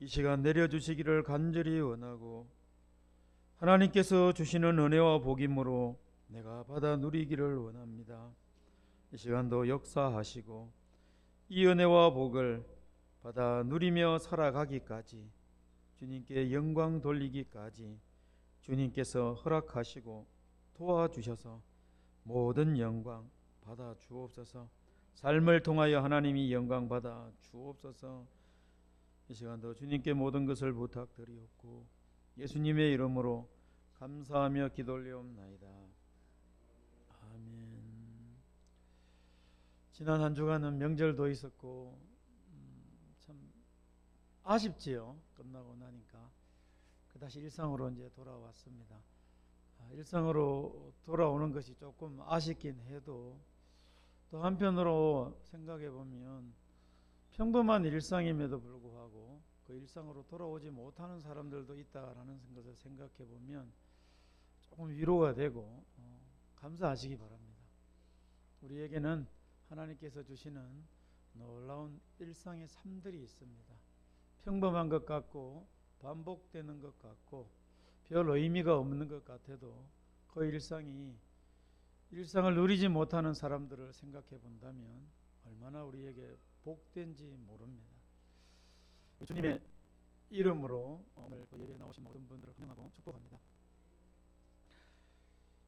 이 시간 내려주시기를 간절히 원하고 하나님께서 주시는 은혜와 복임으로 내가 받아 누리기를 원합니다. 이 시간도 역사하시고 이 은혜와 복을 받아 누리며 살아가기까지, 주님께 영광 돌리기까지 주님께서 허락하시고 도와주셔서 모든 영광 받아 주옵소서. 삶을 통하여 하나님이 영광 받아 주옵소서. 이 시간도 주님께 모든 것을 부탁드리옵고 예수님의 이름으로 감사하며 기도 올리옵나이다. 아멘. 지난 한 주간은 명절도 있었고 참 아쉽지요. 끝나고 나니까 다시 일상으로 이제 돌아왔습니다. 일상으로 돌아오는 것이 조금 아쉽긴 해도 또 한편으로 생각해 보면 평범한 일상임에도 불구하고 그 일상으로 돌아오지 못하는 사람들도 있다라는 것을 생각해 보면 조금 위로가 되고 감사하시기 바랍니다. 우리에게는 하나님께서 주시는 놀라운 일상의 삶들이 있습니다. 평범한 것 같고 반복되는 것 같고 별 의미가 없는 것 같아도 그 일상을 누리지 못하는 사람들을 생각해 본다면 얼마나 우리에게 복된지 모릅니다. 주님의 이름으로 오늘 그 예배에 나오신 모든 분들을 환영하고 축복합니다.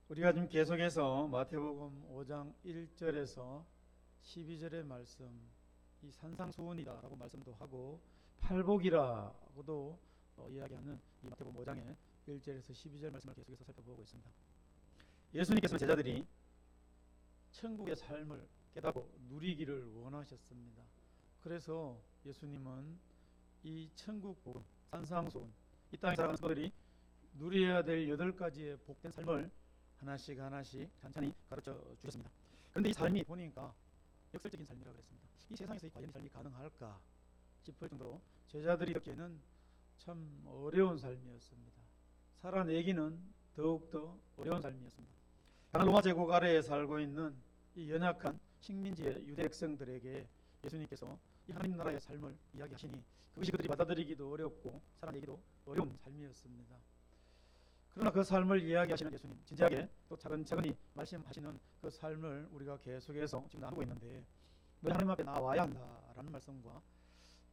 우리가 지금 계속해서 마태복음 5장 1절에서 12절의 말씀, 이 산상수훈이다라고 말씀도 하고 팔복이라고도 이야기하는 이 마태복음 5장의 1절에서 12절 말씀을 계속해서 살펴보고 있습니다. 예수님께서는 제자들이 천국의 삶을 깨닫고 누리기를 원하셨습니다. 그래서 예수님은 이 천국 복음, 산상수훈, 이 땅에 살아가는 성도들이 누려야 될 8가지의 복된 삶을 하나씩 찬찬히 가르쳐 주셨습니다. 그런데 이 삶이 보니까 역설적인 삶이라고 그랬습니다. 이 세상에서 과연 이 삶이 가능할까 싶을 정도로 제자들이 듣기에는 참 어려운 삶이었습니다. 살아내기는 더욱더 어려운 삶이었습니다. 강한 로마 제국 아래에 살고 있는 이 연약한 식민지의 유대 백성들에게 예수님께서 이 하나님 나라의 삶을 이야기하시니 그것이 그들이 받아들이기도 어렵고 살아내기도 어려운 삶이었습니다. 그러나 그 삶을 이야기하시는 예수님, 진지하게 또 차근차근히 말씀하시는 그 삶을 우리가 계속해서 지금 나누고 있는데, 너 하나님 앞에 나와야 한다라는 말씀과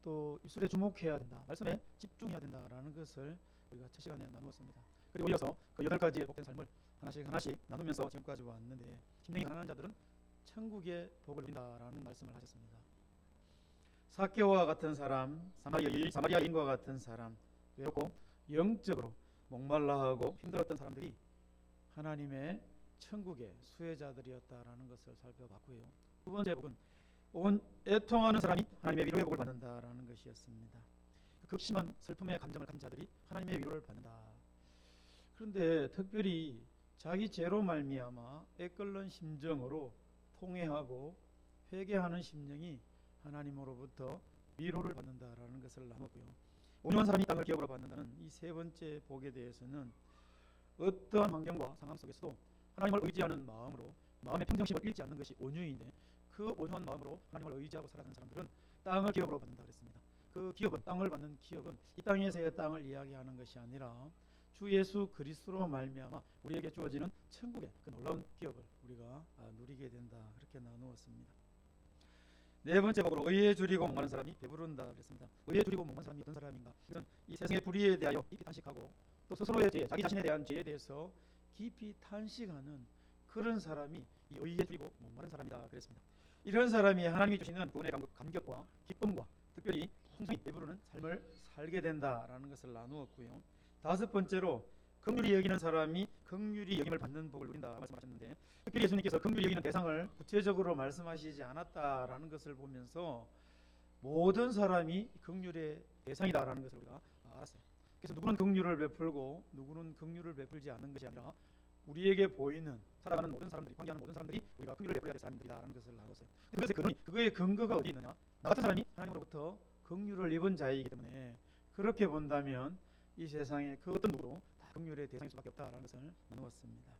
또 입술에 주목해야 된다, 말씀에 집중해야 된다라는 것을 우리가 첫 시간에 나누었습니다. 그리고 이어서 그 8가지의 복된 삶을 하나씩 나누면서 지금까지 왔는데, 심령이 가난한 자들은 천국의 복을 누린다라는 말씀을 하셨습니다. 삭개오와 같은 사람, 사마리아인과 같은 사람, 외롭고 영적으로 목말라하고 힘들었던 사람들이 하나님의 천국의 수혜자들이었다라는 것을 살펴봤고요. 두 번째 복은 온 애통하는 사람이 하나님의 위로의 복을 받는다라는 것이었습니다. 극심한 슬픔의 감정을 가진 자들이 하나님의 위로를 받는다. 그런데 특별히 자기 죄로 말미암아 애끓는 심정으로 통회하고 회개하는 심령이 하나님으로부터 위로를 받는다라는 것을 나눴고요. 온유한 사람이 땅을 기업으로 받는다는 이 세 번째 복에 대해서는 어떠한 환경과 상황 속에서도 하나님을 의지하는 마음으로 마음의 평정심을 잃지 않는 것이 온유인데, 그 온유한 마음으로 하나님을 의지하고 살아가는 사람들은 땅을 기업으로 받는다 그랬습니다. 그 기업은, 땅을 받는 기업은 이 땅에서의 땅을 이야기하는 것이 아니라 주 예수 그리스도로 말미암아 우리에게 주어지는 천국의 그 놀라운 기업을 우리가 누리게 된다, 그렇게 나누었습니다. 네 번째 복으로 의에 줄이고 목마른 사람이 배부른다 그랬습니다. 의에 줄이고 목마른 사람이 어떤 사람인가? 그것은 이 세상의 불의에 대하여 깊이 탄식하고 또 스스로의 죄, 자기 자신에 대한 죄에 대해서 깊이 탄식하는 그런 사람이 이 의에 줄이고 목마른 사람이다 그랬습니다. 이런 사람이 하나님이 주시는 구원의 감격과 기쁨과 특별히 풍성히 배부르는 삶을 살게 된다라는 것을 나누었고요. 다섯 번째로 긍휼히 여기는 사람이 긍휼히 여김을 받는 복을 누린다 말씀하셨는데, 특별히 예수님께서 긍휼히 여기는 대상을 구체적으로 말씀하시지 않았다라는 것을 보면서 모든 사람이 긍휼의 대상이다라는 것을 우리가 알았어요. 그래서 누구는 긍휼을 베풀고 누구는 긍휼을 베풀지 않는 것이 아니라 우리에게 보이는 살아가는 모든 사람들이, 관계하는 모든 사람들이 우리가 긍휼을 베풀어야 될 사람들이다라는 것을 나눴어요. 그것의 근거가 어디 있느냐? 나 같은 사람이 하나님으로부터 긍휼을 입은 자이기 때문에 그렇게 본다면 이 세상에 그 어떤 누구도 긍휼의 대상일 수밖에 없다라는 것을 나누었습니다.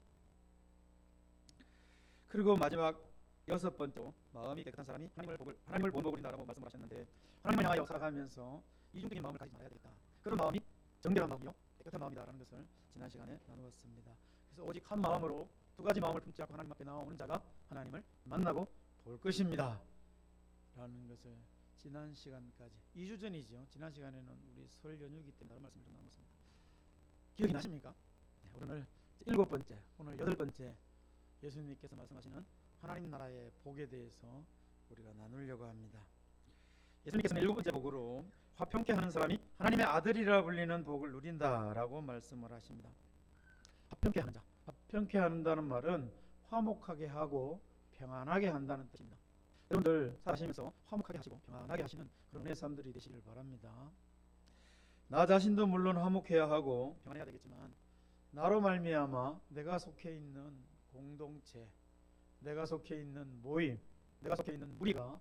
그리고 마지막 여섯 번째로 마음이 깨끗한 사람이 하나님을 본 복을 누린다라고 말씀을 하셨는데, 하나님을 향하여 살아가면서 이중적인 마음을 가지지 말아야 되겠다. 그런 마음이 정결한 마음이요, 깨끗한 마음이다라는 것을 지난 시간에 나누었습니다. 그래서 오직 한 마음으로 두 가지 마음을 품지 않고 하나님 앞에 나오는 자가 하나님을 만나고 볼 것입니다 라는 것을 지난 시간까지 2주 전이죠. 지난 시간에는 우리 설 연휴이기 때문에 다른 말씀을 좀 나눴습니다. 기억이 나십니까? 네, 오늘 7번째, 오늘 8번째 예수님께서 말씀하시는 하나님 나라의 복에 대해서 우리가 나누려고 합니다. 예수님께서는 7번째 복으로 화평케 하는 사람이 하나님의 아들이라 불리는 복을 누린다라고 말씀을 하십니다. 화평케 하는 자, 화평케 한다는 말은 화목하게 하고 평안하게 한다는 뜻입니다. 여러분들 살아가시면서 화목하게 하시고 평안하게 하시는 그런 은혜의 사람들이 되시길 바랍니다. 나 자신도 물론 화목해야 하고 평안해야 되겠지만 나로 말미암아 내가 속해 있는 공동체, 내가 속해 있는 모임, 내가 속해 있는 무리가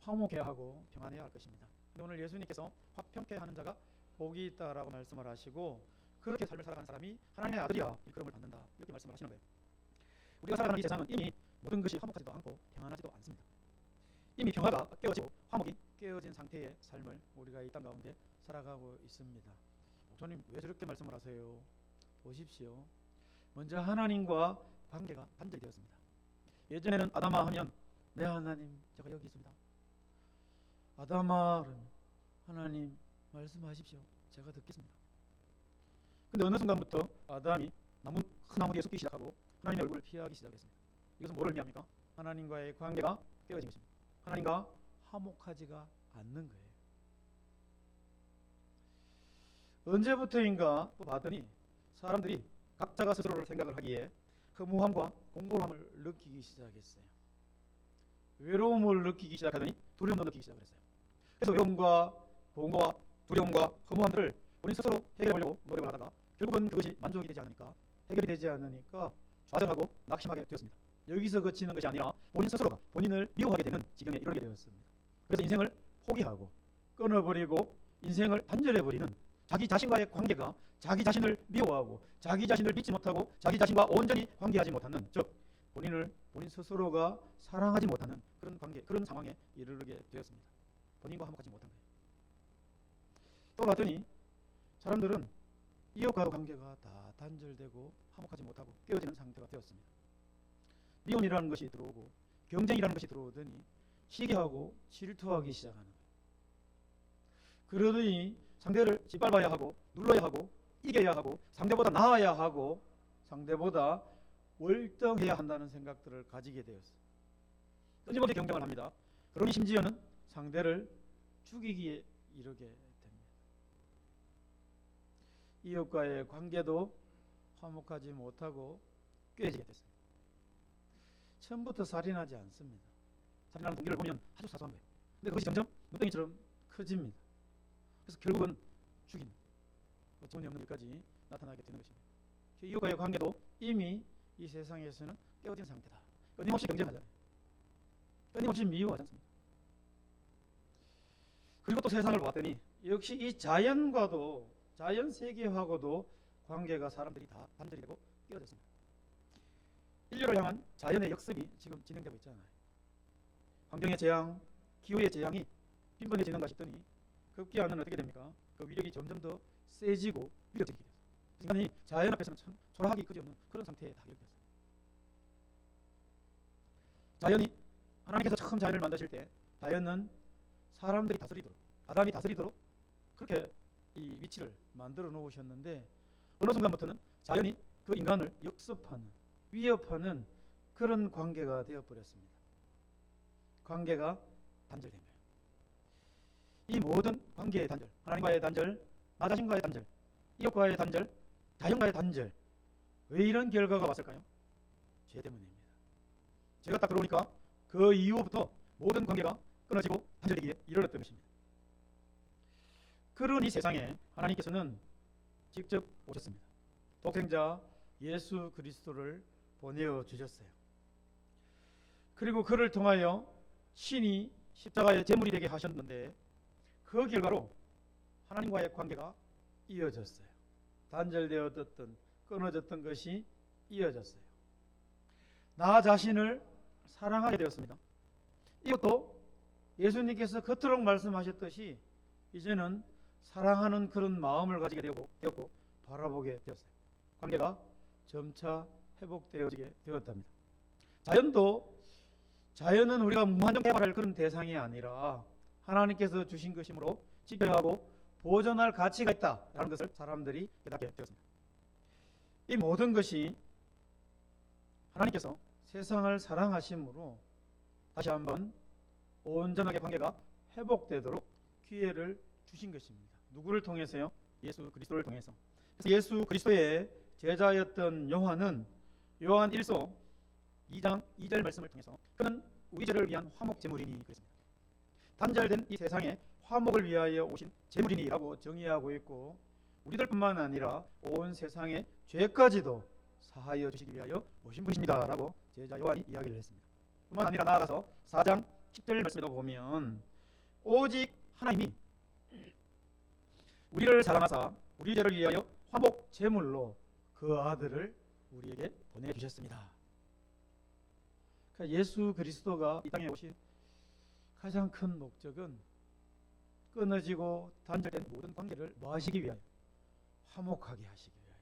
화목해야 하고 평안해야 할 것입니다. 오늘 예수님께서 화평케 하는 자가 복이 있다라고 말씀을 하시고 그렇게 삶을 살아가는 사람이 하나님의 아들이야 일컬음을 받는다 이렇게 말씀을 하시는 거예요. 우리가 살아가는 이 세상은 이미 모든 것이 화목하지도 않고 평안하지도 않습니다. 이미 평화가 깨어지고 화목이 깨어진 상태의 삶을 우리가 이 땅 가운데 살아가고 있습니다. 목사님 왜 저렇게 말씀을 하세요? 보십시오. 먼저 하나님과 관계가 단절이 되었습니다. 예전에는 아담아 하면 네 하나님 제가 여기 있습니다. 아담아 하나님 말씀하십시오. 제가 듣겠습니다. 근데 어느 순간부터 아담이 큰 나무 뒤에 숨기 시작하고 하나님의 얼굴을 피하기 시작했습니다. 이것은 뭐를 의미합니까? 하나님과의 관계가 깨어진 것입니다. 하나님과 화목하지가 않는 거예요. 언제부터인가 봤더니 사람들이 각자가 스스로를 생각을 하기에 허무함과 공고함을 느끼기 시작했어요. 외로움을 느끼기 시작하더니 두려움도 느끼기 시작했어요. 그래서 외로움과 공고와 두려움과 허무함들을 본인 스스로 해결해 보려고 노력을 하다가 결국은 그것이 만족이 되지 않으니까 해결이 되지 않으니까 좌절하고 낙심하게 되었습니다. 여기서 그치는 것이 아니라 본인 스스로가 본인을 미워하게 되는 지경에 이르게 되었습니다. 그래서 인생을 포기하고 끊어버리고 인생을 단절해버리는 자기 자신과의 관계가 자기 자신을 미워하고 자기 자신을 믿지 못하고 자기 자신과 온전히 관계하지 못하는, 즉 본인 스스로가 사랑하지 못하는 그런 관계, 그런 상황에 이르게 되었습니다. 본인과 화목하지 못한 거예요. 또 봤더니 사람들은 이웃과의 관계가 다 단절되고 화목하지 못하고 깨어지는 상태가 되었습니다. 미움이라는 것이 들어오고 경쟁이라는 것이 들어오더니 시기하고 질투하기 시작하는 거예요. 그러더니 상대를 짓밟아야 하고 눌러야 하고 이겨야 하고 상대보다 나아야 하고 상대보다 월등해야 한다는 생각들을 가지게 되었어요. 끊임없이 경쟁을 합니다. 그러니 심지어는 상대를 죽이기에 이르게 됩니다. 이웃과의 관계도 화목하지 못하고 깨지게 됐습니다. 처음부터 살인하지 않습니다. 살인하는 동기를 보면 아주 사소한 거예요. 근데 그것이 점점 눈덩이처럼 커집니다. 그래서 결국은 죽인, 어처구니 없는 일까지 나타나게 되는 것입니다. 이웃과의 관계도 이미 이 세상에서는 깨어진 상태다. 끊임없이 경쟁하잖아요. 끊임없이 미워하지 않습니다. 그리고 또 세상을 봤더니 역시 이 자연 세계하고도 관계가 사람들이 다 단절이 되고 깨어졌습니다. 인류를 향한 자연의 역습이 지금 진행되고 있잖아요. 환경의 재앙, 기후의 재앙이 빈번해지는가 싶더니 급기야는 어떻게 됩니까? 그 위력이 점점 더 세지고 위력적이게 됐어요. 인간이 자연 앞에서는 참 초라하기 그지없는 그런 상태에 다 이르게 됐어요. 자연이, 하나님께서 처음 자연을 만드실 때 자연은 사람들이 다스리도록, 아담이 다스리도록 그렇게 이 위치를 만들어 놓으셨는데 어느 순간부터는 자연이 그 인간을 역습하는, 위협하는 그런 관계가 되어버렸습니다. 관계가 단절된 거예요. 이 모든 관계의 단절, 하나님과의 단절, 나 자신과의 단절, 이웃과의 단절, 자연과의 단절, 왜 이런 결과가 왔을까요? 죄 때문입니다. 죄가 딱 들어오니까 그 이후부터 모든 관계가 끊어지고 단절되기에 이르렀던 것입니다. 그런 이 세상에 하나님께서는 직접 오셨습니다. 독생자 예수 그리스도를 보내어 주셨어요. 그리고 그를 통하여 신이 십자가의 제물이 되게 하셨는데 그 결과로 하나님과의 관계가 이어졌어요. 단절되었던, 끊어졌던 것이 이어졌어요. 나 자신을 사랑하게 되었습니다. 이것도 예수님께서 그토록 말씀하셨듯이 이제는 사랑하는 그런 마음을 가지게 되었고 바라보게 되었어요. 관계가 점차 회복되어지게 되었답니다. 자연은 우리가 무한정 개발할 그런 대상이 아니라 하나님께서 주신 것이므로 지켜야 하고 보존할 가치가 있다라는 것을 사람들이 깨닫게 되었습니다. 이 모든 것이 하나님께서 세상을 사랑하심으로 다시 한번 온전하게 관계가 회복되도록 기회를 주신 것입니다. 누구를 통해서요? 예수 그리스도를 통해서. 그래서 예수 그리스도의 제자였던 요한은 요한 1서 2장 2절 말씀을 통해서 그는 우리 죄를 위한 화목 제물이니 그랬습니다. 단절된 이 세상에 화목을 위하여 오신 제물이니라고 정의하고 있고, 우리들뿐만 아니라 온 세상의 죄까지도 사하여 주시기 위하여 오신 분이십니다 라고 제자 요한이 이야기를 했습니다. 뿐만 아니라 나아가서 4장 10절 말씀에도 보면 오직 하나님이 우리를 사랑하사 우리 죄를 위하여 화목 제물로 그 아들을 우리에게 보내주셨습니다. 그러니까 예수 그리스도가 이 땅에 오신 가장 큰 목적은 끊어지고 단절된 모든 관계를 뭐 하시기 위하여? 화목하게 하시기 위하여,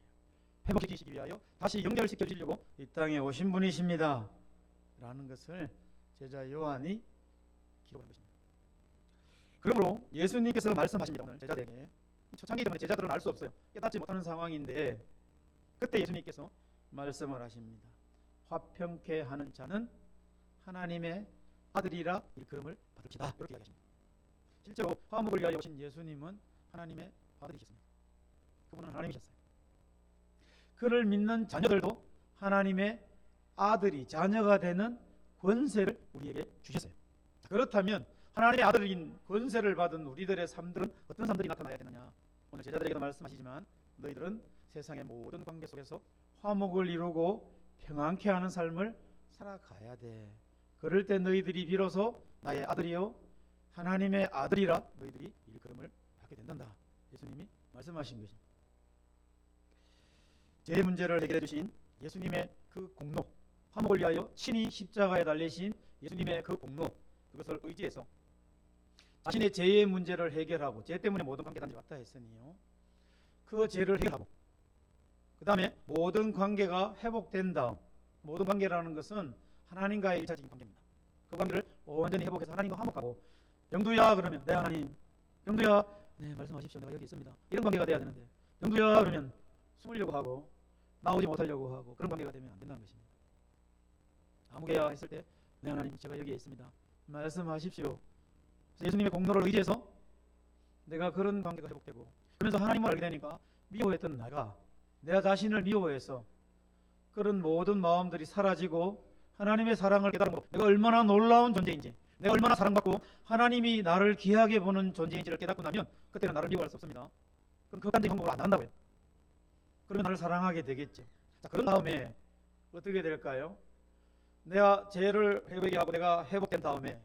회복시키시기 위하여 다시 연결시켜 주려고 이 땅에 오신 분이십니다 라는 것을 제자 요한이 기록한 것입니다. 그러므로 예수님께서 말씀하십니다. 오늘 제자들에게 초창기 때문에 제자들은 알 수 없어요. 깨닫지 못하는 상황인데 그때 예수님께서 말씀을 하십니다. 화평케 하는 자는 하나님의 아들이라 일컬음을 받읍시다. 이렇게 이야기하십니다. 실제로 화목을 위하여 오신 예수님은 하나님의 아들이셨습니다. 그분은 하나님이셨어요. 그를 믿는 자녀들도 하나님의 아들이 자녀가 되는 권세를 우리에게 주셨어요. 그렇다면 하나님의 아들인 권세를 받은 우리들의 삶들은 어떤 삶들이 나타나야 되느냐? 오늘 제자들에게도 말씀하시지만 너희들은 세상의 모든 관계 속에서 화목을 이루고 평안케 하는 삶을 살아가야 돼. 그럴 때 너희들이 비로소 나의 아들이요 하나님의 아들이라 너희들이 일컬음을 받게 된단다. 예수님이 말씀하신 것입니다. 죄의 문제를 해결해 주신 예수님의 그 공로, 화목을 위하여 친히 십자가에 달리신 예수님의 그 공로, 그것을 의지해서 자신의 죄의 문제를 해결하고, 죄 때문에 모든 관계 단절이 왔다 했으니요, 그 죄를 해결하고 그 다음에 모든 관계가 회복된 다음, 모든 관계라는 것은 하나님과의 일차적인 관계입니다. 그 관계를 온전히 회복해서 하나님과 화목하고, 영두야 그러면 네 하나님, 영두야 네 말씀하십시오, 내가 여기 있습니다, 이런 관계가 돼야 되는데, 영두야 그러면 숨으려고 하고 나오지 못하려고 하고 그런 관계가 되면 안 된다는 것입니다. 아무개야 했을 때 네 하나님 제가 여기에 있습니다, 말씀하십시오. 예수님의 공로를 의지해서 내가 그런 관계가 회복되고, 그러면서 하나님을 알게 되니까 미워했던 내가 내 자신을 미워해서 그런 모든 마음들이 사라지고 하나님의 사랑을 깨달음으로 내가 얼마나 놀라운 존재인지, 내가 얼마나 사랑받고 하나님이 나를 귀하게 보는 존재인지를 깨닫고 나면 그때는 나를 미워할 수 없습니다. 그럼 극단적인 방법으로 안 나간다고요. 그러면 나를 사랑하게 되겠죠. 자, 그런 다음에 어떻게 될까요? 내가 죄를 회복하고 내가 회복된 다음에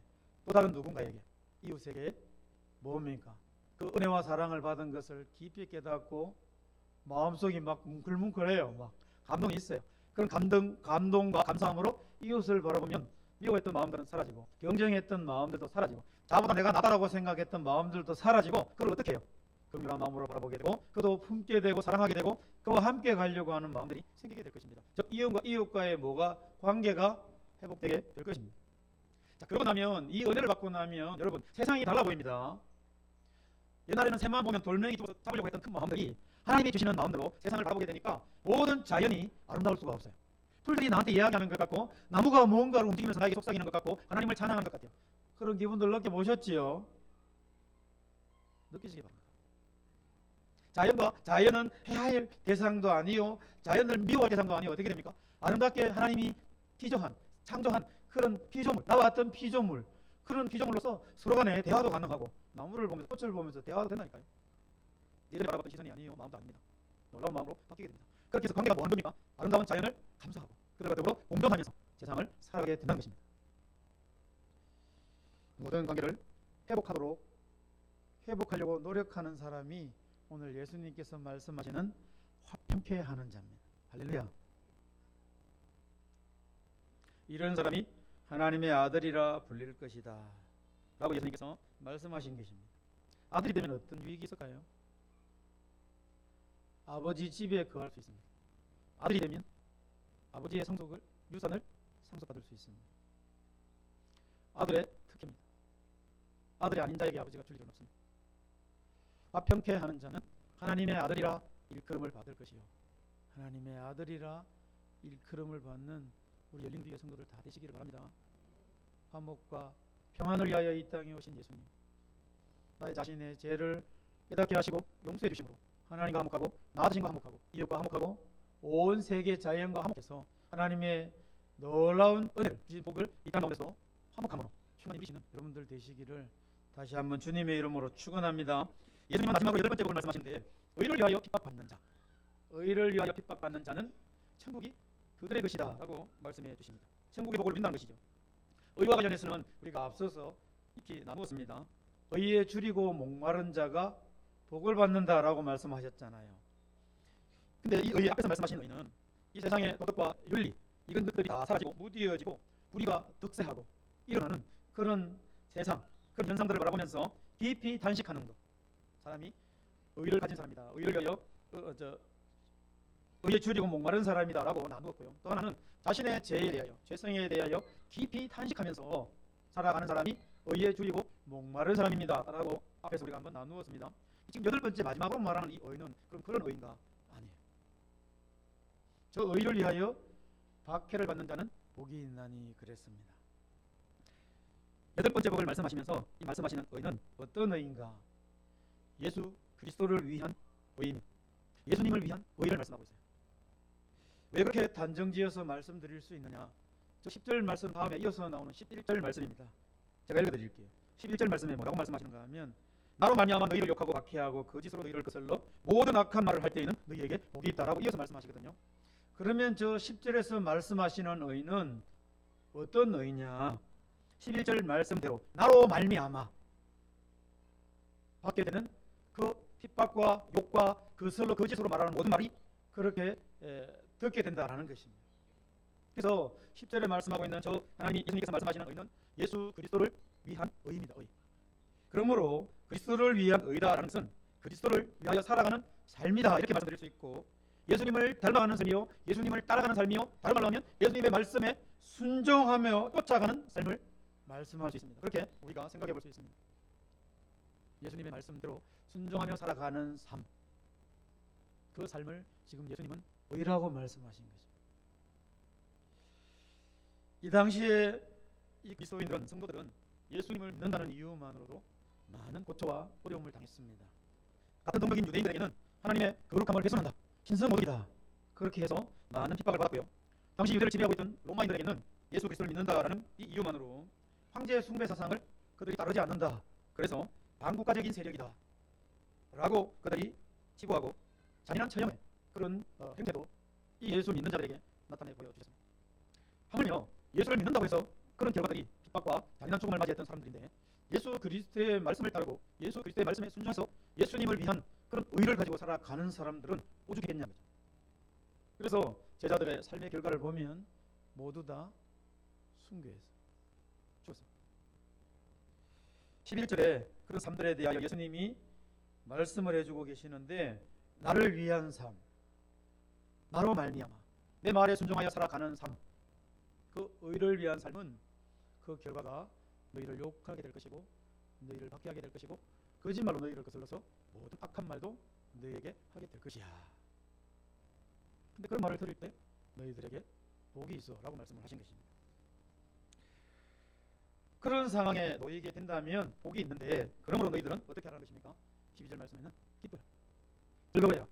또 다른 누군가에게, 이웃에게 뭡니까? 그 은혜와 사랑을 받은 것을 깊이 깨닫고 마음속이 막 뭉클뭉클해요. 막 감동이 있어요. 그런 감동과 감사함으로 이웃을 바라보면 미워했던 마음들은 사라지고, 경쟁했던 마음들도 사라지고, 나보다 내가 나다라고 생각했던 마음들도 사라지고, 그걸 어떻게 해요? 긍휼한 마음으로 바라보게 되고, 그도 품게 되고 사랑하게 되고 그와 함께 가려고 하는 마음들이 생기게 될 것입니다. 즉 이웃과의 관계가 회복되게 될 것입니다. 자, 그러고 나면, 이 은혜를 받고 나면 여러분 세상이 달라 보입니다. 옛날에는 새만 보면 돌멩이 잡으려고 했던 큰 마음들이 하나님이 주시는 마음대로 세상을 바라보게 되니까 모든 자연이 아름다울 수가 없어요. 풀들이 나한테 이야기하는 것 같고, 나무가 무언가를 움직이면서 나에게 속삭이는 것 같고, 하나님을 찬양하는 것 같아요. 그런 기분들 느껴보셨지요? 느끼시기 바랍니다. 자연은 해할 대상도 아니요, 자연을 미워할 대상도 아니요, 어떻게 됩니까? 아름답게 하나님이 창조한 그런 피조물, 나와 같은 피조물, 그런 피조물로서 서로 간에 대화도 가능하고, 나무를 보면서 꽃을 보면서 대화도 된다니까요. 예전에 바라봤던 시선이 아니에요, 마음도 아닙니다. 놀라운 마음으로 바뀌게 됩니다. 그렇게 해서 관계가 뭐하는 겁니까? 아름다운 자연을 감수하고 그들과 더불어 공존하면서 세상을 살아가게 된다는 것입니다. 모든 관계를 회복하려고 노력하는 사람이 오늘 예수님께서 말씀하시는 화평케 하는 자입니다. 할렐루야. 이런 사람이 하나님의 아들이라 불릴 것이다 라고 예수님께서 말씀하신 것입니다. 아들이 되면 어떤 유익이 있을까요? 아버지 집에 거할 수 있습니다. 아들이 되면 아버지의 상속을, 유산을 상속받을 수 있습니다. 아들의 특혜입니다. 아들이 아닌 자에게 아버지가 줄 일은 없습니다. 화평케 하는 자는 하나님의 아들이라 일컬음을 받을 것이요, 하나님의 아들이라 일컬음을 받는 우리 열린교회 성도들 다 되시기를 바랍니다. 화목과 평안을 위하여 이 땅에 오신 예수님, 나의 자신의 죄를 깨닫게 하시고 용서해 주심으로 하나님과 화목하고 나 자신과 화목하고 이웃과 화목하고 온 세계 자연과 화목해서 하나님의 놀라운 은혜를 주신 복을 이 땅 가운데서 화목함으로 충만히 누리시는 여러분들 되시기를 다시 한번 주님의 이름으로 축원합니다. 예수님은 마지막으로 8번째 복을 말씀하시는데, 의를 위하여 핍박받는 자, 의를 위하여 핍박받는 자는 천국이 그들의 것이다 라고 말씀해 주십니다. 천국의 복을 빈다는 것이죠. 의와 관련해서는 우리가 앞서서 깊이 나누었습니다. 의에 줄이고 목마른 자가 복을 받는다 라고 말씀하셨잖아요. 근데 이 의의 앞에서 말씀하신 의는 이 세상의 도덕과 윤리, 이런 것들이 다 사라지고 무디어지고 불의가 득세하고 일어나는 그런 세상, 그런 현상들을 바라보면서 깊이 단식하는 것, 사람이 의를 가진 사람이다, 의를 위하여 의에 줄이고 목마른 사람이다 라고 나누었고요. 또 하나는 자신의 죄에 대하여, 죄성에 대하여 깊이 탄식하면서 살아가는 사람이 의에 줄이고 목마른 사람입니다 라고 앞에서 우리가 한번 나누었습니다. 지금 8번째 마지막으로 말하는 이 의는 그럼 그런 의인가? 아니에요. 저 의를 위하여 박해를 받는 자는 복이 있나니 그랬습니다. 8번째 복을 말씀하시면서 이 말씀하시는 의는 어떤 의인가? 예수 그리스도를 위한 의입니다. 예수님을 위한 의를 말씀하고 있어요. 왜 그렇게 단정지어서 말씀드릴 수 있느냐? 저 10절 말씀 다음에 이어서 나오는 11절 말씀입니다. 제가 읽어드릴게요. 11절 말씀에 뭐라고 말씀하시는가 하면, 나로 말미암아 너희를 욕하고 박해하고 거짓으로 너희를 거슬러 모든 악한 말을 할 때에는 너희에게 복이 있다라고 이어서 말씀하시거든요. 그러면 저 10절에서 말씀하시는 의는 어떤 의냐? 11절 말씀대로 나로 말미암아 받게 되는 그 핍박과 욕과 거슬러 거짓으로 말하는 모든 말이 그렇게 듣게 된다라는 것입니다. 그래서 10절에 말씀하고 있는 저 하나님 예수님께서 말씀하시는 의는 예수 그리스도를 위한 의입니다. 의. 그러므로 그리스도를 위한 의다라는 것은 그리스도를 위하여 살아가는 삶이다 이렇게 말씀드릴 수 있고, 예수님을 닮아가는 삶이요, 예수님을 따라가는 삶이요, 다른 말로 하면 예수님의 말씀에 순종하며 쫓아가는 삶을 말씀할 수 있습니다. 그렇게 우리가 생각해 볼 수 있습니다. 예수님의 말씀대로 순종하며 살아가는 삶, 그 삶을 지금 예수님은 의라고 말씀하신 거죠. 이 당시에 이 그리스도인들은, 성도들은 예수님을 믿는다는 이유만으로도 많은 고초와 어려움을 당했습니다. 같은 동족인 유대인들에게는 하나님의 거룩함을 훼손한다, 신성모독이다, 그렇게 해서 많은 핍박을 받았고요. 당시 유대를 지배하고 있던 로마인들에게는 예수 그리스도를 믿는다라는 이 이유만으로 황제 숭배 사상을 그들이 따르지 않는다, 그래서 반국가적인 세력이다 라고 그들이 치부하고 잔인한 처형의 그런 행태도 이 예수 믿는 자들에게 나타내 보여주셨습니다. 하물며 예수를 믿는다고 해서 그런 결과들이 핍박과 잔인한 죽음을 맞이했던 사람들인데, 예수 그리스도의 말씀을 따르고 예수 그리스도의 말씀에 순종해서 예수님을 위한 그런 의를 가지고 살아가는 사람들은 오죽이겠냐는 거죠. 그래서 제자들의 삶의 결과를 보면 모두 다 순교해서 죽었습니다. 11절에 그런 삶들에 대하여 예수님이 말씀을 해주고 계시는데, 나를 위한 삶, 나로 말미암아 내 말에 순종하여 살아가는 삶, 그 의를 위한 삶은 그 결과가 너희를 욕하게 될 것이고, 너희를 박해하게 될 것이고, 거짓말로 너희를 거슬러서 모든 악한 말도 너희에게 하게 될 것이야. 근데 그런 말을 들을 때 너희들에게 복이 있어 라고 말씀을 하신 것입니다. 그런 상황에 놓이게 된다면 복이 있는데, 그러므로 너희들은 어떻게 하라는 것입니까? 12절 말씀에는 기뻐라, 즐거워해라,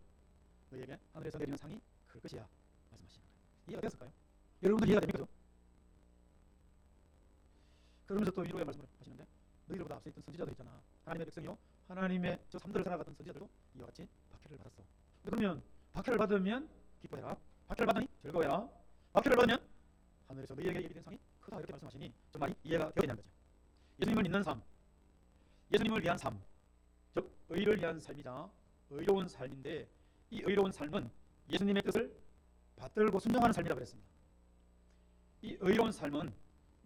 너희에게 하늘에서 내리는 상이 클 것이야 말씀하시는 거예요. 이해가 되었을까요? 여러분들 이해가 됩니까? 그러면서 또 위로의 말씀을 하시는데, 너희들보다 앞서 있던 선지자들 있잖아, 하나님의 백성이요, 하나님의 저 삶들을 살아갔던 선지자들도 이와 같이 박해를 받았어. 그러면 박해를 받으면 기뻐해라, 박해를 받으니 즐거워해라, 박해를 받으면 하늘에서 너희에게 예비된 상이 크다 이렇게 말씀하시니 좀 많이 이해가 되겠냐는 거죠. 예수님을 믿는 삶, 예수님을 위한 삶, 즉 의를 위한 삶이자 의로운 삶인데, 이 의로운 삶은 예수님의 뜻을 받들고 순종하는 삶이라고 그랬습니다. 이 의로운 삶은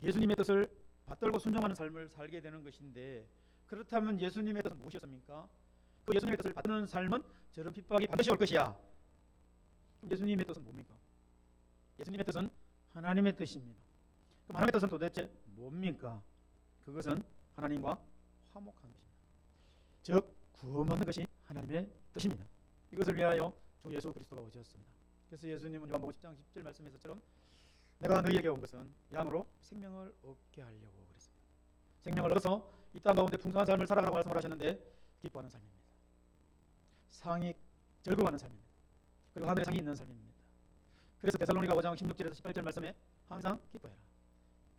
예수님의 뜻을 받들고 순종하는 삶을 살게 되는 것인데, 그렇다면 예수님의 뜻은 무엇이었습니까? 그 예수님의 뜻을 받는 삶은 저런 핍박이 반드시 올 것이야. 그럼 예수님의 뜻은 뭡니까? 예수님의 뜻은 하나님의 뜻입니다. 그럼 하나님의 뜻은 도대체 뭡니까? 그것은 하나님과 화목한 것입니다. 즉 구원 얻는 것이 하나님의 뜻입니다. 이것을 위하여 주 예수 그리스도가 오셨습니다. 그래서 예수님은 요한복음 10장 10절 말씀에서처럼 내가 너희에게 온 것은 양으로 생명을 얻게 하려고 그랬습니다. 생명을 얻어서 이 땅 가운데 풍성한 삶을 살아가라고 말씀을 하셨는데 기뻐하는 삶입니다. 상이 즐거워하는 삶입니다. 그리고 하늘에 상이 있는 삶입니다. 그래서 데살로니가 5장 16절에서 18절 말씀에 항상 기뻐해라.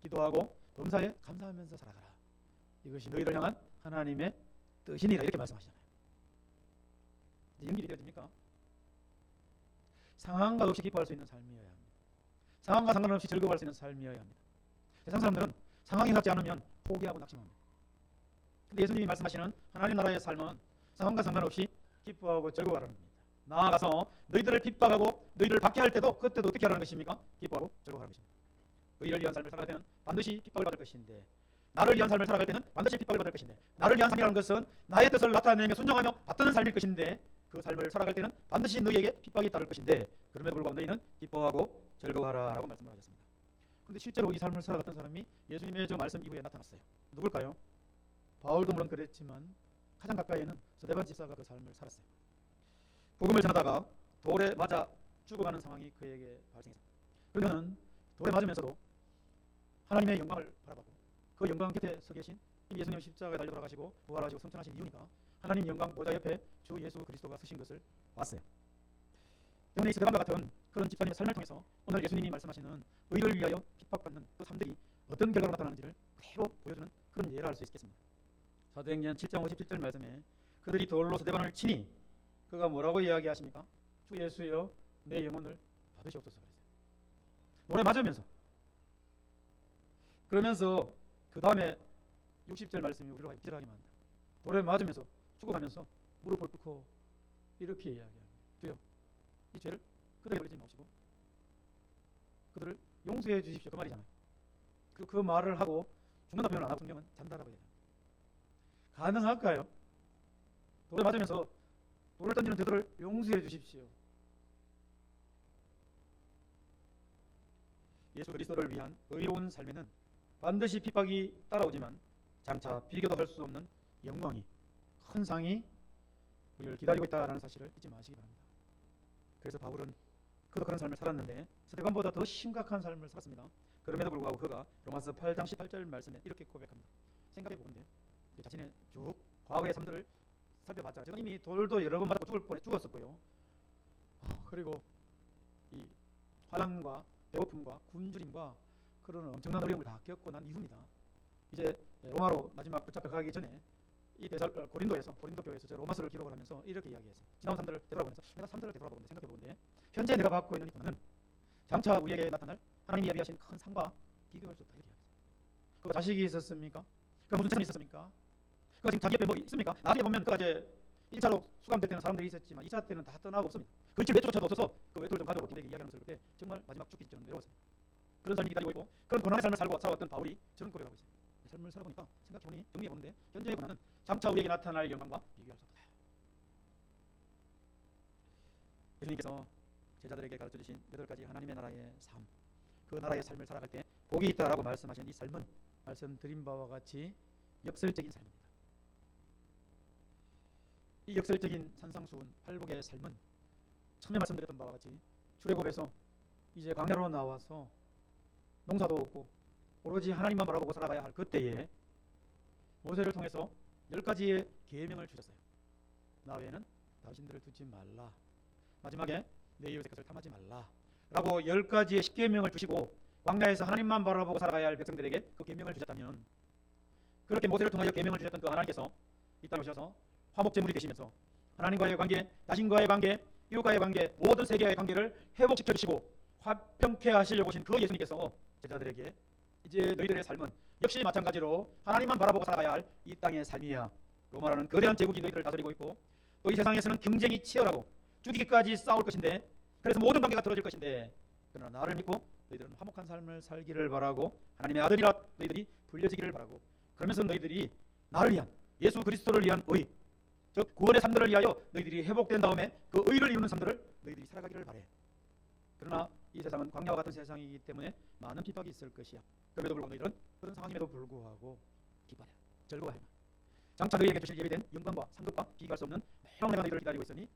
기도하고 범사에 감사하면서 살아가라. 이것이 너희를 향한 하나님의 뜻이니라 이렇게 말씀하시잖아요. 연결이 되어집니까? 상황과 없이 기뻐할 수 있는 삶이어야 합니다. 상황과 상관없이 즐거워할 수 있는 삶이어야 합니다. 세상 사람들은 상황이 닿지 않으면 포기하고 낙심합니다. 근데 예수님이 말씀하시는 하나님 나라의 삶은 상황과 상관없이 기뻐하고 즐거워하라는 겁니다. 나아가서 너희들을 핍박하고 너희들을 받게 할 때도 그때도 어떻게 하라는 것입니까? 기뻐하고 즐거워하라는 것입니다. 너희를 위한 삶을 살아갈 때는 반드시 핍박을 받을 것인데 나를 위한 삶을 살아갈 때는 반드시 핍박을 받을 것인데 나를 위한 삶이라는 것은 나의 뜻을 나타내며 순종하며 받드는 삶일 것인데 그 삶을 살아갈 때는 반드시 너희에게 핍박이 따를 것인데 그럼에도 불구하고 너희는 기뻐하고 즐거워하라 라고 말씀을 하셨습니다. 그런데 실제로 이 삶을 살아갔던 사람이 예수님의 저 말씀 이후에 나타났어요. 누굴까요? 바울도 물론 그랬지만 가장 가까이에는 스데반 집사가 그 삶을 살았어요. 복음을 전하다가 돌에 맞아 죽어가는 상황이 그에게 발생했습니다. 그러면 돌에 맞으면서도 하나님의 영광을 바라보고 그 영광 곁에 서 계신 예수님 십자가에 달려 돌아가시고 부활하시고 성천하신 이유니까 하나님 영광 보좌 옆에 주 예수 그리스도가 서신 것을 봤어요. 때문에 이 스데반과 같은 그런 집사님의 삶을 통해서 오늘 예수님이 말씀하시는 의를 위하여 핍박받는 그 삶들이 어떤 결과로 나타나는지를 그대로 보여주는 그런 예를 알 수 있겠습니다. 사도행전 7장 57절 말씀에 그들이 돌로 스데반을 치니 그가 뭐라고 이야기하십니까? 주 예수여 내 영혼을 받으시옵소서 그랬어요. 돌에 맞으면서 그러면서 그 다음에 60절 말씀이 우리로 기절하게 만듭니다. 돌에 맞으면서 죽어가면서 무릎을 꿇고 이렇게 이야기합니다. 주여 이 죄를 그들에게 버리지 마시고 그들을 용서해 주십시오. 그 말이잖아요. 그 말을 하고 죽는다 표현을 안 하고 성경은 잔다라고 얘기합니다. 가능할까요? 돌에 맞으면서 돌을 던지는 저들을 용서해 주십시오. 예수 그리스도를 위한 의로운 삶에는 반드시 핍박이 따라오지만 장차 비교도 할 수 없는 영광이 큰 상이 우리를 기다리고 있다는 사실을 잊지 마시기 바랍니다. 그래서 바울은 그도 그런 삶을 살았는데 스데반보다 더 심각한 삶을 살았습니다. 그럼에도 불구하고 그가 로마서 8장 18절 말씀에 이렇게 고백합니다. 생각해 보건대 자신의 쭉 과거의 삶들을 살펴봤자 제가 이미 돌도 여러 번 맞고 죽었었고요. 그리고 이 환난과 배고픔과 굶주림과 그런 엄청난 어려움을 다 겪고 난 이후입니다. 이제 로마로 마지막 붙잡혀가기 전에 이 고린도 교회에서 로마서를 기록을 하면서 이렇게 이야기했어요. 지나온 삶들을 되돌아보면서 내가 삶들을 되돌아보는데 생각해보는데 현재 내가 받고 있는 이 고난은 장차 우리에게 나타날 하나님이 예비하신 큰 상과 비교할 수 없다 이렇게 이야기했어요. 그가 자식이 있었습니까? 그가 무슨 책임이 있었습니까? 그가 지금 자기 옆에 뭐 있습니까? 나중에 보면 그가 이제 1차로 수감될 때는 사람들이 있었지만 2차 때는 다 떠나고 없습니다. 그 일찍 외톨이조차도 없어서 그 외톨이 좀 가져오고 김대기 이야기하면서 그때 정말 마지막 죽기 전 외로웠습니다. 그런 삶이 기다리고 있고 그런 고난의 삶을 살아왔던 바울이 저런 고백하고 있어요. 삶을 살아보니까 생각해보니 정리해보는데 현재의 고난은 장차 우리에게 나타날 영광과 비교할 수 없다. 예수님께서 제자들에게 가르쳐주신 8가지 하나님의 나라의 삶, 그 나라의 삶을 살아갈 때 복이 있다라고 말씀하신 이 삶은 말씀드린 바와 같이 역설적인 삶입니다. 이 역설적인 산상수훈 팔복의 삶은 처음에 말씀드렸던 바와 같이 출애굽에서 이제 광야로 나와서 농사도 없고 오로지 하나님만 바라보고 살아가야 할 그때에 모세를 통해서 10가지의 계명을 주셨어요. 나 외에는 당신들을 두지 말라. 마지막에 내 이웃의 것을 탐하지 말라 라고 10가지의 10계명을 주시고 광야에서 하나님만 바라보고 살아가야 할 백성들에게 그 계명을 주셨다면 그렇게 모세를 통하여 계명을 주셨던 그 하나님께서 이 땅에 오셔서 화목제물이 되시면서 하나님과의 관계, 자신과의 관계, 이웃과의 관계, 모든 세계의 관계를 회복시켜 주시고 화평케 하시려고 오신 그 예수님께서 제자들에게 이제 너희들의 삶은 역시 마찬가지로 하나님만 바라보고 살아가야 할 이 땅의 삶이야. 로마라는 거대한 제국이 너희들을 다스리고 있고 또 이 세상에서는 경쟁이 치열하고 죽이기까지 싸울 것인데 그래서 모든 관계가 틀어질 것인데 그러나 나를 믿고 너희들은 화목한 삶을 살기를 바라고 하나님의 아들이라 너희들이 불려지기를 바라고 그러면서 너희들이 나를 위한 예수 그리스도를 위한 의, 즉 구원의 삶들을 위하여 너희들이 회복된 다음에 그 의를 이루는 삶들을 너희들이 살아가기를 바래. 그러나 이 세상은 광야와 같은 세상이기 때문에 많은 핍박이 있을 것이야. 그럼에도 불구하고 너희들은 그런 상황임에도 불구하고 기뻐하라, 즐거워하라. 장차 너희에게 주실 예비된 영광과 상급과 비교할 수 없는 매운 내가 너희들을 기다리고 있으니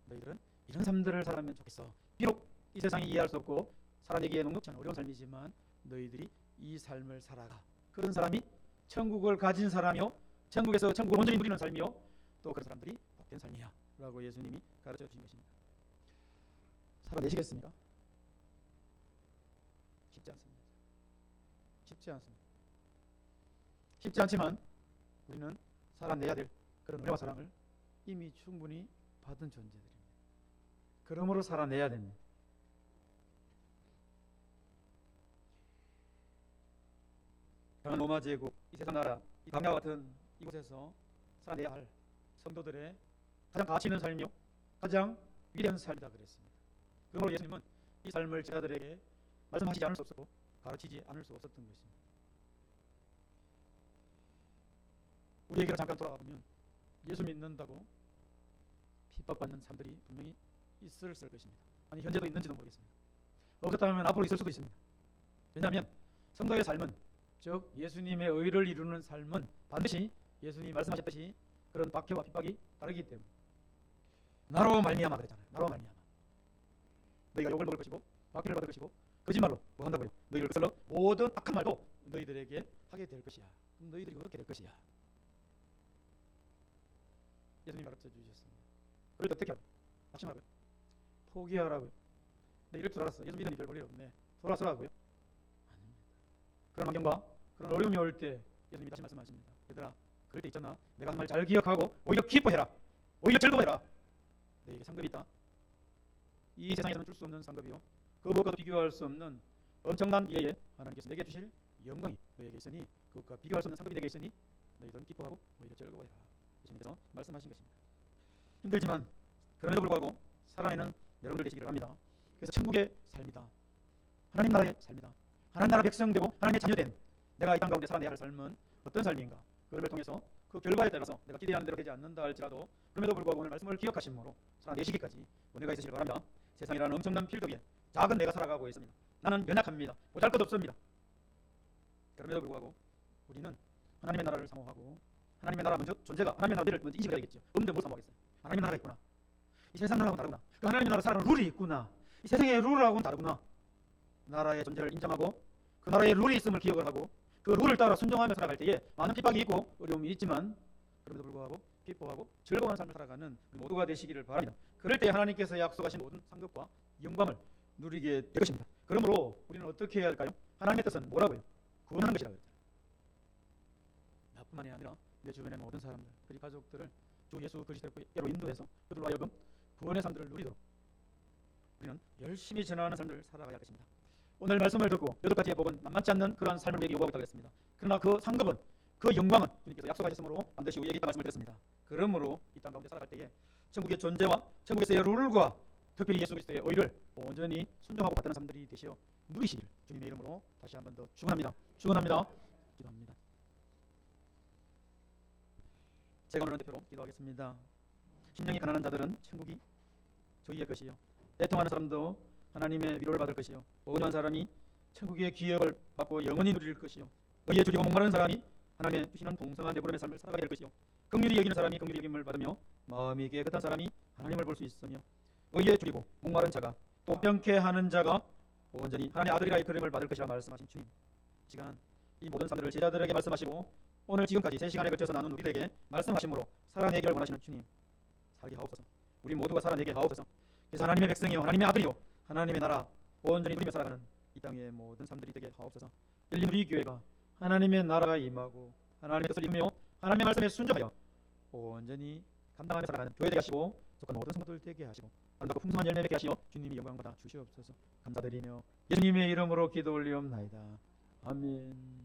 너희들은 이런 삶들을 살아가면 좋겠어. 비록 이 세상이 이해할 수 없고 살아내기에 녹록지 않은 어려운 삶이지만 너희들이 이 삶을 살아가. 그런 사람이 천국을 가진 사람이요, 천국에서 천국을 온전히 누리는 삶이요, 또 그런 사람들이 복된 삶이야 라고 예수님이 가르쳐 주신 것입니다. 살아내시겠습니까? 쉽지 않습니다. 쉽지 않습니다. 쉽지 않지만 우리는 살아내야 될 그런 은혜와 사랑을 이미 충분히 받은 존재들입니다. 그러므로 살아내야 됩니다. 강한 로마 제국, 이 세상 나라, 이 광야와 같은 이곳에서 살아내야 할 성도들의 가장 가치 있는 삶이요, 가장 위대한 삶이다 그랬습니다. 그러므로 예수님은 이 삶을 제자들에게 말씀하시지 않을 수 없었고 가르치지 않을 수 없었던 것입니다. 우리에게로 잠깐 돌아가보면 예수 믿는다고 핍박받는 사람들이 분명히 있을 것입니다. 아니 현재도 있는지도 모르겠습니다. 없었다면 앞으로 있을 수도 있습니다. 왜냐하면 성도의 삶은, 즉 예수님의 의를 이루는 삶은 반드시 예수님이 말씀하셨듯이 그런 박해와 핍박이 따르기 때문에. 나로 말미암아 그랬잖아요. 나로 말미암아 너희가 욕을 먹을 것이고 박해를 받을 것이고 거짓말로 뭐 한다고요? 너희를 거슬러 모든 악한 말도 너희들에게 하게 될 것이야. 그럼 너희들이 어떻게 될 것이야? 예수님이 가르쳐 주셨습니다. 그럴 때 어떻게 하라고요? 낙심하라고요? 포기하라고요? 내 이럴 줄 알았어. 예수 믿으니 별 볼일 없네. 돌아서라고요? 아닙니다. 그런 환경과 그런 어려움이 올 때 예수님이 다시 말씀하십니다. 얘들아, 그럴 때 있잖아. 내가 한 말 잘 기억하고 오히려 기뻐해라. 오히려 즐거워해라. 너에게 상급이 있다. 이 세상에서는 줄 수 없는 상급이요, 그 무엇과도 비교할 수 없는 엄청난 예에 하나님께서 내게 주실 영광이 너에게 있으니, 그것과 비교할 수 없는 상급이 내게 있으니 너희들은 기뻐하고 오히려 즐거워해라. 예수님께서 말씀하신 것입니다. 힘들지만 그럼에도 불구하고 살아내는 여러분들 되시기를 합니다. 그래서 천국의 삶이다, 하나님 나라의 삶이다, 하나님 나라 백성 되고 하나님의 자녀된 내가 이 땅 가운데 살아내야 할 삶은 어떤 삶인가, 그걸 통해서 그 결과에 따라서 내가 기대하는 대로 되지 않는다 할지라도 그럼에도 불구하고 오늘 말씀을 기억하심으로 살아내시기까지 은혜가 있으시길 바랍니다. 세상이라는 엄청난 필드 위에 작은 내가 살아가고 있습니다. 나는 연약합니다. 보잘것 없습니다. 그럼에도 불구하고 우리는 하나님의 나라를 사모하고, 하나님의 나라 먼저 존재가, 하나님의 나라를 먼저 인식해야 되겠죠. 없는데 뭘 사모하겠어요? 하나님의 나라가 있구나. 이 세상 나라하고는 다르구나. 그 하나님의 나라 살아가는 룰이 있구나. 이 세상의 룰하고는 다르구나. 나라의 존재를 인정하고 그 나라의 룰이 있음을 기억을 하고 그 룰을 따라 순종하며 살아갈 때에 많은 핍박이 있고 어려움이 있지만 그럼에도 불구하고 기뻐하고 즐거운 삶을 살아가는 모두가 되시기를 바랍니다. 그럴 때 하나님께서 약속하신 모든 상급과 영광을 누리게 될 것입니다. 그러므로 우리는 어떻게 해야 할까요? 하나님의 뜻은 뭐라고요? 구원하는 것이라고 했잖아요. 나뿐만이 아니라 내 주변의 모든 사람들, 그리 가족들을 주 예수 그리스도께로 인도해서 그들로 하여금 구원의 삶들을 누리도록 우리는 열심히 전하는 삶을 살아가야 할 것입니다. 오늘 말씀을 듣고 여덟 가지의 복은 만만치 않는 그러한 삶을 우리에게 요구하고 있다고 했습니다. 그러나 그 상급은, 그 영광은 주님께서 약속하셨으므로 반드시 우리에게 있다 말씀을 드렸습니다. 그러므로 이 땅 가운데 살아갈 때에 천국의 존재와 천국에서의 룰과 특별히 예수 그리스도의 의를 온전히 순종하고 받드는 삶들이 되시어 누리시길 주님의 이름으로 다시 한 번 더 축원합니다. 축원합니다. 기도합니다. 제가 오늘 대표로 기도하겠습니다. 심령이 가난한 자들은 천국이 저희의 것이요, 애통하는 사람도 하나님의 위로를 받을 것이요, 온유한 사람이 천국의 기업을 받고 영원히 누릴 것이요, 의에 줄이고 목마른 사람이 하나님의 주시는 풍성한 내부름의 삶을 살아가게 될 것이요, 긍휼히 여기는 사람이 긍휼히 여김을 받으며 마음이 깨끗한 사람이 하나님을 볼 수 있으며, 의에 줄이고 목마른 자가 또 병케 하는 자가 온전히 하나님의 아들이라 이끌음을 받을 것이라 말씀하신 주님, 이 시간 이 모든 사람들을 제자들에게 말씀하시고 오늘 지금까지 3시간에 걸쳐서 나눈 우리에게 말씀하심으로 살아내기를 원하시는 주님, 살게 하옵소서. 우리 모두가 살아내게 하옵소서. 그래서 하나님의 백성이요, 하나님의 아들이요, 하나님의 나라 온전히 누리며 살아가는 이 땅의 모든 삶들이 되게 하옵소서. 열린 우리 교회가 하나님의 나라가 임하고 하나님의 뜻을 이루며 하나님의 말씀에 순종하여 온전히 감당하며 살아가는 교회 되게 하시고 속한 모든 성도들 되게 하시고 아름답고 풍성한 열매 맺게 하시어 주님이 영광 받아 주시옵소서. 감사드리며 예수님의 이름으로 기도 올리옵나이다. 아멘.